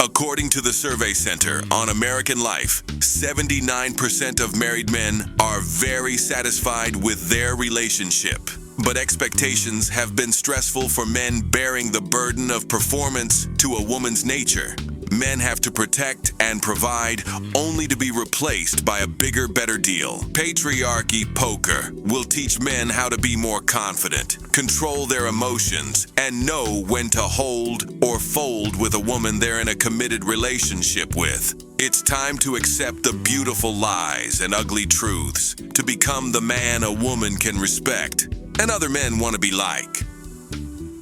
According to the Survey Center on American Life, 79% of married men are very satisfied with their relationship. But expectations have been stressful for men bearing the burden of performance to a woman's nature. Men have to protect and provide only to be replaced by a bigger, better deal. Patriarchy Poker will teach men how to be more confident, control their emotions, and know when to hold or fold with a woman they're in a committed relationship with. It's time to accept the beautiful lies and ugly truths, to become the man a woman can respect and other men want to be like.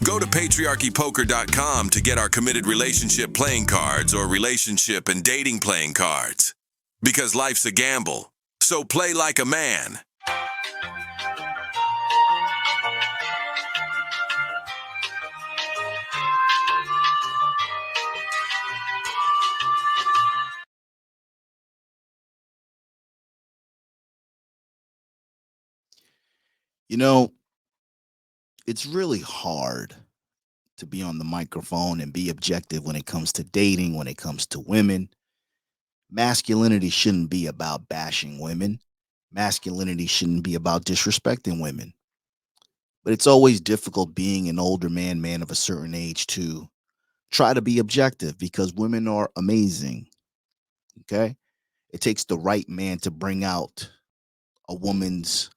Go to patriarchypoker.com to get our committed relationship playing cards or relationship and dating playing cards. Because life's a gamble, so play like a man. You know, it's really hard to be on the microphone and be objective when it comes to dating, when it comes to women. Masculinity shouldn't be about bashing women. Masculinity shouldn't be about disrespecting women. But it's always difficult being an older man, man of a certain age, to try to be objective because women are amazing. Okay. It takes the right man to bring out a woman's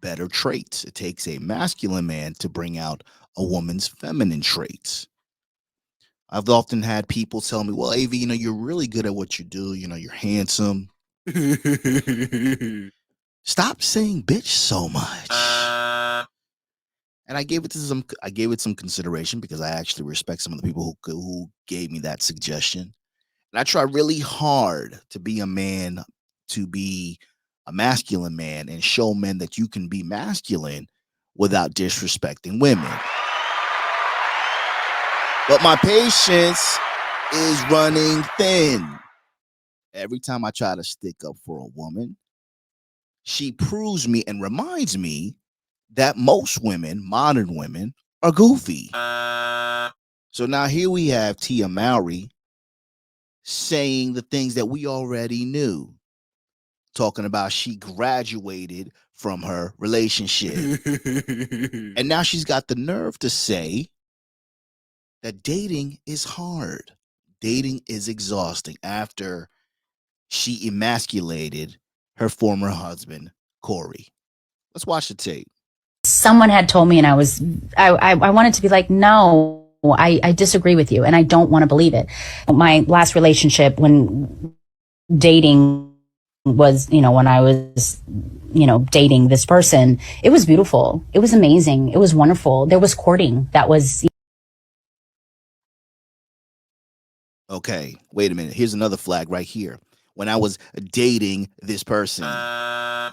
better traits. It takes a masculine man to bring out a woman's feminine traits. I've often had people tell me, well, AV, you're really good at what you do. You're handsome. Stop saying bitch so much. And I gave it some consideration because I actually respect some of the people who gave me that suggestion. And I try really hard to be a man, to be a masculine man, and show men that you can be masculine without disrespecting women. But my patience is running thin. Every time I try to stick up for a woman, she proves me and reminds me that most women, modern women, are goofy. So now here we have Tia Mowry saying the things that we already knew, talking about she graduated from her relationship. And now she's got the nerve to say that dating is hard. Dating is exhausting after she emasculated her former husband, Corey. Let's watch the tape. Someone had told me, and I wanted to be like, no, I disagree with you, and I don't want to believe it. My last relationship, when dating was, when I was, dating this person, it was beautiful. It was amazing. It was wonderful. There was courting. That was. Okay, wait a minute. Here's another flag right here. When I was dating this person,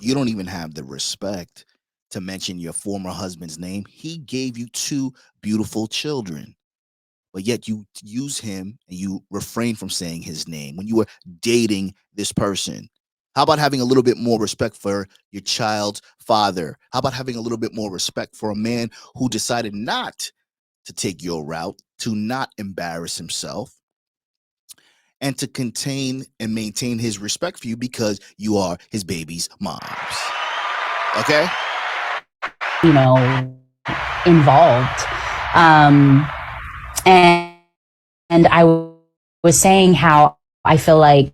you don't even have the respect to mention your former husband's name. He gave you two beautiful children, but yet you use him and you refrain from saying his name when you were dating this person. How about having a little bit more respect for your child's father? How about having a little bit more respect for a man who decided not to take your route, to not embarrass himself, and to contain and maintain his respect for you because you are his baby's moms? Okay? Involved. And I was saying how I feel like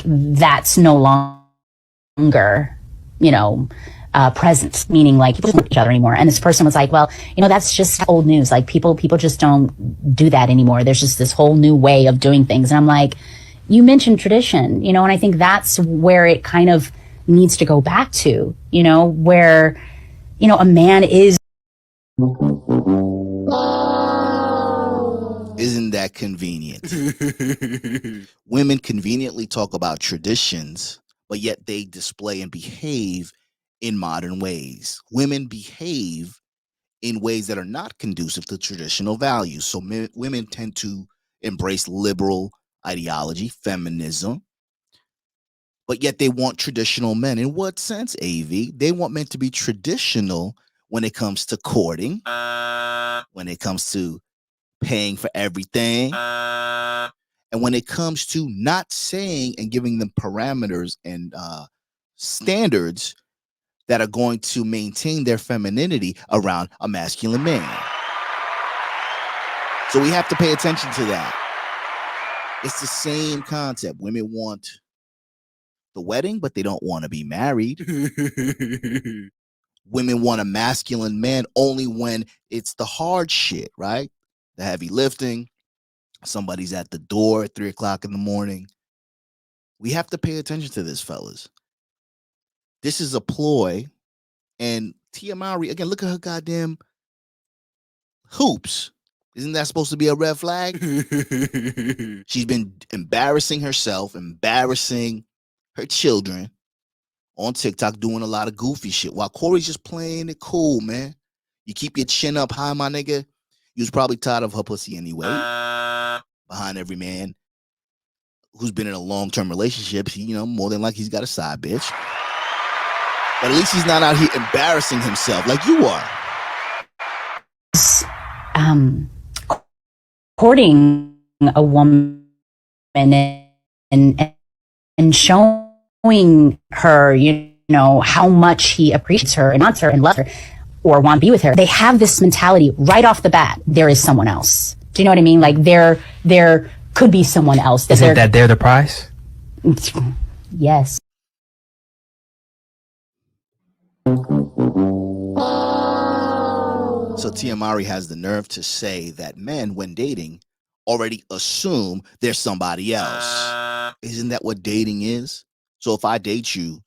that's no longer, present, meaning like people don't like each other anymore. And this person was like, well, that's just old news. Like people just don't do that anymore. There's just this whole new way of doing things. And I'm like, you mentioned tradition, and I think that's where it kind of needs to go back to, where, a man is. Isn't that convenient? Women conveniently talk about traditions, but yet they display and behave in modern ways. Women behave in ways that are not conducive to traditional values. So women tend to embrace liberal ideology, feminism, but yet they want traditional men. In what sense, AV? They want men to be traditional when it comes to courting, when it comes to paying for everything, And when it comes to not saying and giving them parameters and standards that are going to maintain their femininity around a masculine man. So we have to pay attention to that. It's the same concept. Women want the wedding, but they don't want to be married. Women want a masculine man only when it's the hard shit, right? The heavy lifting. Somebody's at the door at 3 o'clock in the morning. We have to pay attention to this, fellas. This is a ploy. And Tia Mowry, again, look at her goddamn hoops. Isn't that supposed to be a red flag? She's been embarrassing herself, embarrassing her children on TikTok, doing a lot of goofy shit while Corey's just playing it cool, man. You keep your chin up high, my nigga. You was probably tired of her pussy anyway. Behind every man who's been in a long-term relationship, more than likely he's got a side bitch. But at least he's not out here embarrassing himself like you are. Courting a woman and showing her, how much he appreciates her and wants her and loves her or want to be with her. They have this mentality right off the bat. There is someone else. Do you know what I mean? Like there could be someone else. Isn't that they're the prize? Yes. So Tia Mowry has the nerve to say that men, when dating, already assume there's somebody else. Isn't that what dating is? So if I date you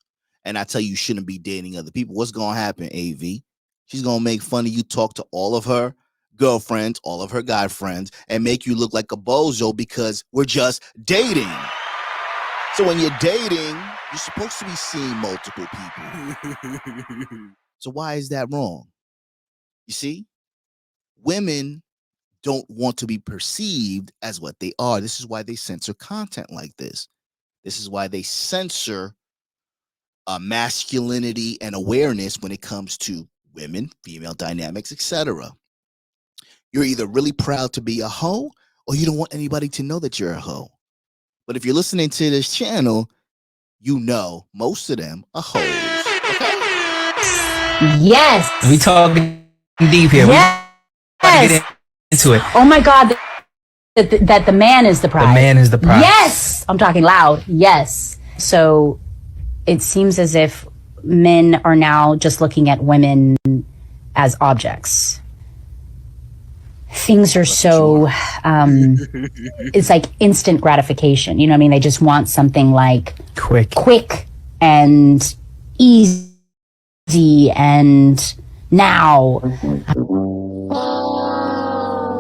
and I tell you shouldn't be dating other people, what's going to happen, AV? She's going to make fun of you, talk to all of her girlfriends, all of her guy friends, and make you look like a bozo because we're just dating. So when you're dating, you're supposed to be seeing multiple people. So why is that wrong? You see, women don't want to be perceived as what they are. This is why they censor content like this. This is why they censor masculinity and awareness when it comes to women, female dynamics, etc. You're either really proud to be a hoe or you don't want anybody to know that you're a hoe. But if you're listening to this channel, most of them are hoes. Okay? Yes. We talking deep here. Yes. Get into it. Oh my God. That the man is the prize. The man is the prize. Yes. I'm talking loud. Yes. So it seems as if men are now just looking at women as objects. Things are so, it's like instant gratification. You know what I mean? They just want something like quick and easy and now.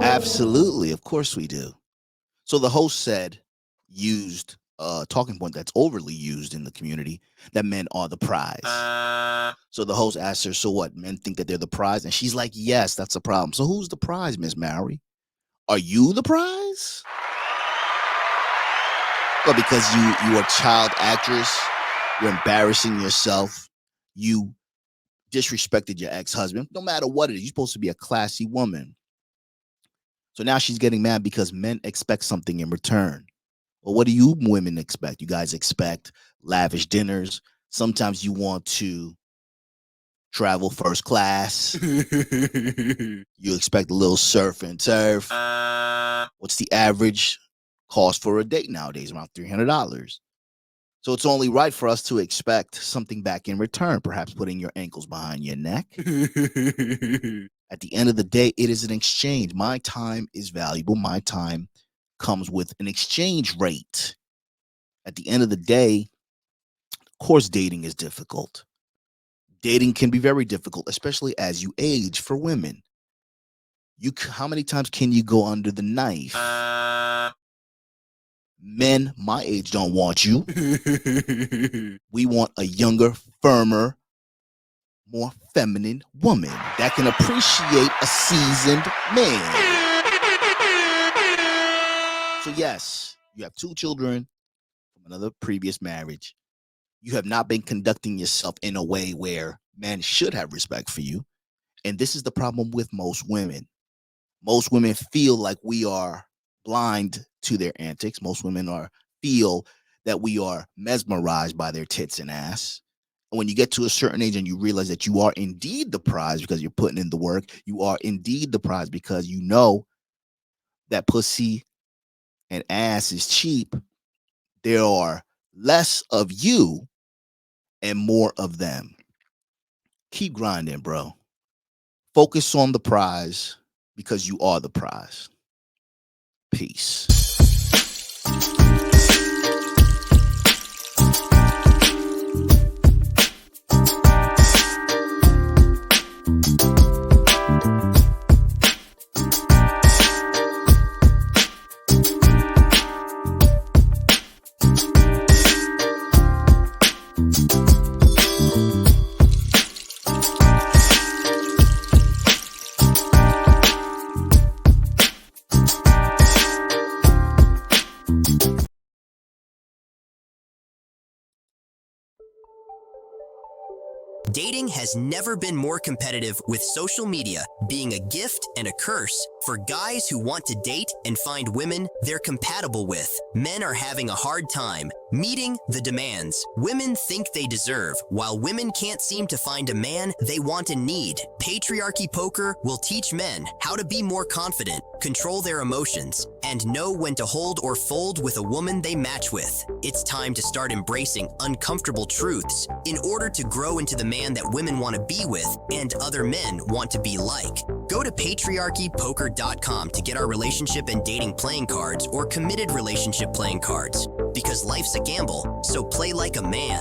Absolutely. Of course we do. So the host used a talking point that's overly used in the community, that men are the prize. So the host asked her, so what, men think that they're the prize? And she's like, yes, that's a problem. So who's the prize, Miss Mowry? Are you the prize? Well, because you are a child actress, you're embarrassing yourself, you disrespected your ex-husband. No matter what it is, you're supposed to be a classy woman. So now she's getting mad because men expect something in return. Well, what do you women expect? You guys expect lavish dinners. Sometimes you want to travel first class. You expect a little surf and turf. What's the average cost for a date nowadays? Around $300. So it's only right for us to expect something back in return, perhaps putting your ankles behind your neck. At the end of the day, it is an exchange. My time is valuable. My time comes with an exchange rate. At the end of the day, of course, dating is difficult. Dating can be very difficult, especially as you age for women. How many times can you go under the knife? Men my age don't want you. We want a younger, firmer, more feminine woman that can appreciate a seasoned man. So yes, you have 2 children from another previous marriage. You have not been conducting yourself in a way where men should have respect for you. And this is the problem with most women. Most women feel like we are blind to their antics. Most women feel that we are mesmerized by their tits and ass. And when you get to a certain age and you realize that you are indeed the prize because you're putting in the work, you are indeed the prize because you know that pussy and ass is cheap, there are less of you and more of them. Keep grinding, bro. Focus on the prize because you are the prize. Peace. Dating has never been more competitive, with social media being a gift and a curse for guys who want to date and find women they're compatible with. Men are having a hard time meeting the demands women think they deserve, while women can't seem to find a man they want and need. Patriarchy Poker will teach men how to be more confident, control their emotions, and know when to hold or fold with a woman they match with. It's time to start embracing uncomfortable truths in order to grow into the man that women want to be with and other men want to be like. Go to patriarchypoker.com to get our relationship and dating playing cards or committed relationship playing cards. Because life's a gamble, so play like a man.